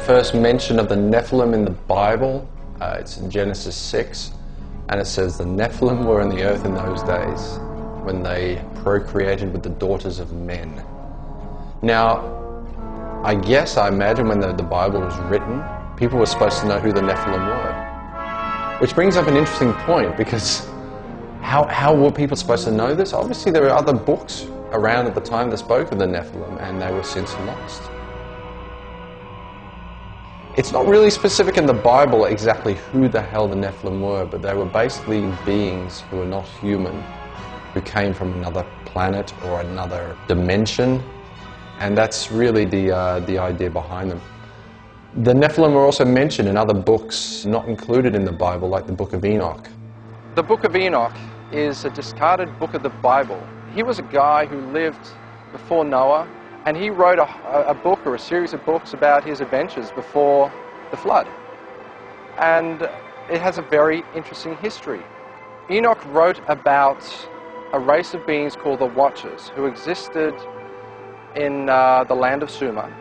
first mention of the Nephilim in the Bible, it's in Genesis 6, and it says the Nephilim were in the earth in those days when they procreated with the daughters of men. Now, I imagine when the Bible was written, people were supposed to know who the Nephilim were. Which brings up an interesting point, because how were people supposed to know this? Obviously there were other books around at the time that spoke of the Nephilim, and they were since lost. It's not really specific in the Bible exactly who the hell the Nephilim were, but they were basically beings who were not human, who came from another planet or another dimension, and that's really the idea behind them. The Nephilim were also mentioned in other books not included in the Bible, like the Book of Enoch. The Book of Enoch is a discarded book of the Bible. He was a guy who lived before Noah, and he wrote a book or a series of books about his adventures before the flood. And it has a very interesting history. Enoch wrote about a race of beings called the Watchers, who existed in the land of Sumer.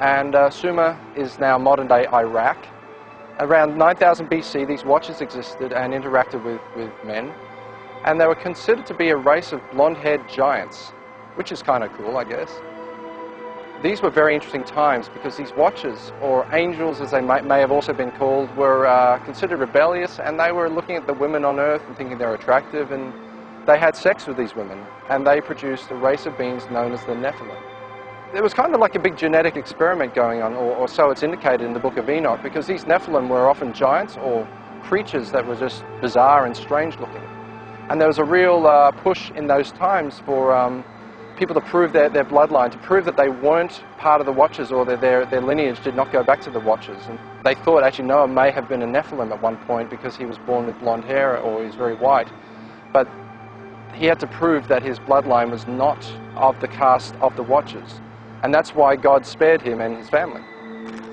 And Sumer is now modern-day Iraq. Around 9000 BC, these Watchers existed and interacted with men. And they were considered to be a race of blonde-haired giants, which is kind of cool, I guess. These were very interesting times because these Watchers, or angels as they may have also been called, were considered rebellious, and they were looking at the women on earth and thinking they were attractive, and they had sex with these women, and they produced a race of beings known as the Nephilim. There was kind of like a big genetic experiment going on, or so it's indicated in the Book of Enoch, because these Nephilim were often giants or creatures that were just bizarre and strange looking. And there was a real push in those times for people to prove their bloodline, to prove that they weren't part of the Watchers, or their lineage did not go back to the Watchers. And they thought actually Noah may have been a Nephilim at one point because he was born with blonde hair or he was very white. But he had to prove that his bloodline was not of the caste of the Watchers. And that's why God spared him and his family.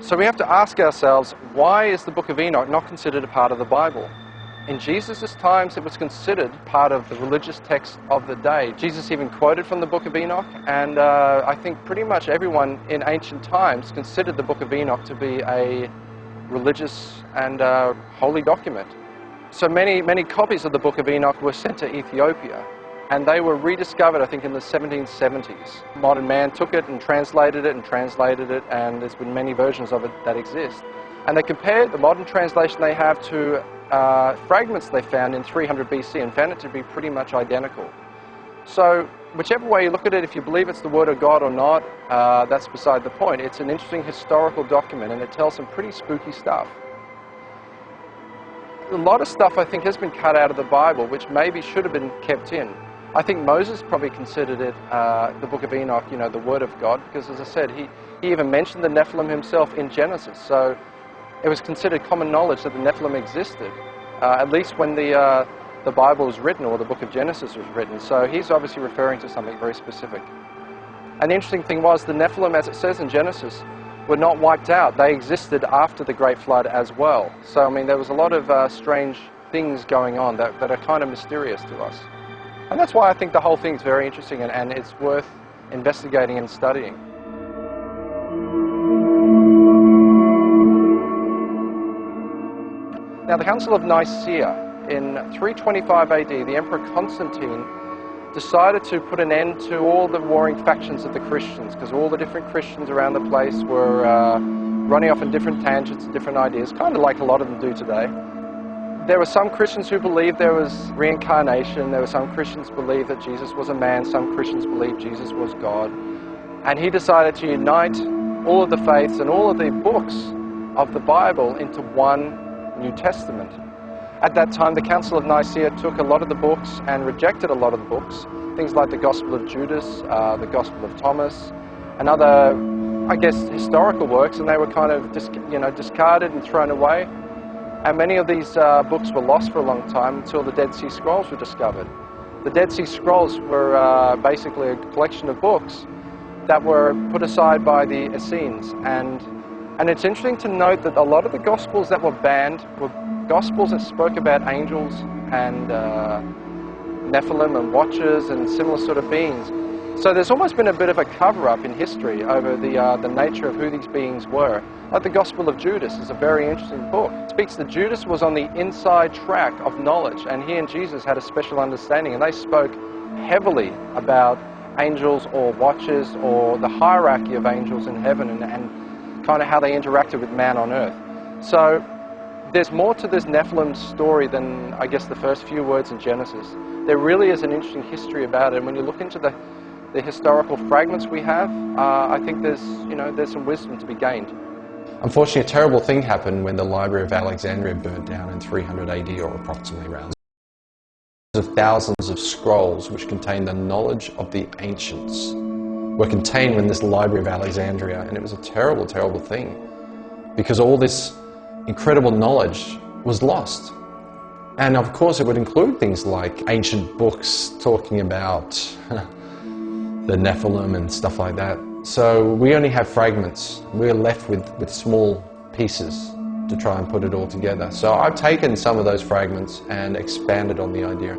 So we have to ask ourselves, why is the Book of Enoch not considered a part of the Bible? In Jesus' times, it was considered part of the religious text of the day. Jesus even quoted from the Book of Enoch, and I think pretty much everyone in ancient times considered the Book of Enoch to be a religious and holy document. So many copies of the Book of Enoch were sent to Ethiopia, and they were rediscovered, I think, in the 1770s. Modern man took it and translated it, and there's been many versions of it that exist. And they compared the modern translation they have to fragments they found in 300 BC and found it to be pretty much identical. So whichever way you look at it, if you believe it's the Word of God or not, that's beside the point. It's an interesting historical document, and it tells some pretty spooky stuff. A lot of stuff, I think, has been cut out of the Bible, which maybe should have been kept in. I think Moses probably considered it, the Book of Enoch, the Word of God, because as I said, he even mentioned the Nephilim himself in Genesis. So it was considered common knowledge that the Nephilim existed, at least when the Bible was written, or the book of Genesis was written. So he's obviously referring to something very specific. And the interesting thing was, the Nephilim, as it says in Genesis, were not wiped out. They existed after the Great Flood as well. So, I mean, there was a lot of strange things going on that are kind of mysterious to us. And that's why I think the whole thing's very interesting, and it's worth investigating and studying. Now, the Council of Nicaea, in 325 AD, the Emperor Constantine decided to put an end to all the warring factions of the Christians, because all the different Christians around the place were running off in different tangents and different ideas, kind of like a lot of them do today. There were some Christians who believed there was reincarnation. There were some Christians who believed that Jesus was a man. Some Christians believed Jesus was God. And he decided to unite all of the faiths and all of the books of the Bible into one New Testament. At that time, the Council of Nicaea took a lot of the books and rejected a lot of the books, things like the Gospel of Judas, the Gospel of Thomas, and other, I guess, historical works, and they were kind of discarded and thrown away. And many of these books were lost for a long time until the Dead Sea Scrolls were discovered. The Dead Sea Scrolls were basically a collection of books that were put aside by the Essenes. And it's interesting to note that a lot of the Gospels that were banned were Gospels that spoke about angels and Nephilim and Watchers and similar sort of beings. So there's almost been a bit of a cover-up in history over the nature of who these beings were. Like the Gospel of Judas is a very interesting book. It speaks that Judas was on the inside track of knowledge, and he and Jesus had a special understanding, and they spoke heavily about angels or watchers or the hierarchy of angels in heaven and kind of how they interacted with man on earth. So there's more to this Nephilim story than, I guess, the first few words in Genesis. There really is an interesting history about it, and when you look into the historical fragments we have, I think there's some wisdom to be gained. Unfortunately, a terrible thing happened when the Library of Alexandria burnt down in 300 AD, or approximately around. Of thousands of scrolls which contain the knowledge of the ancients were contained in this Library of Alexandria, and it was a terrible, terrible thing, because all this incredible knowledge was lost. And of course it would include things like ancient books talking about the Nephilim and stuff like that. So we only have fragments. We're left with small pieces to try and put it all together. So I've taken some of those fragments and expanded on the idea.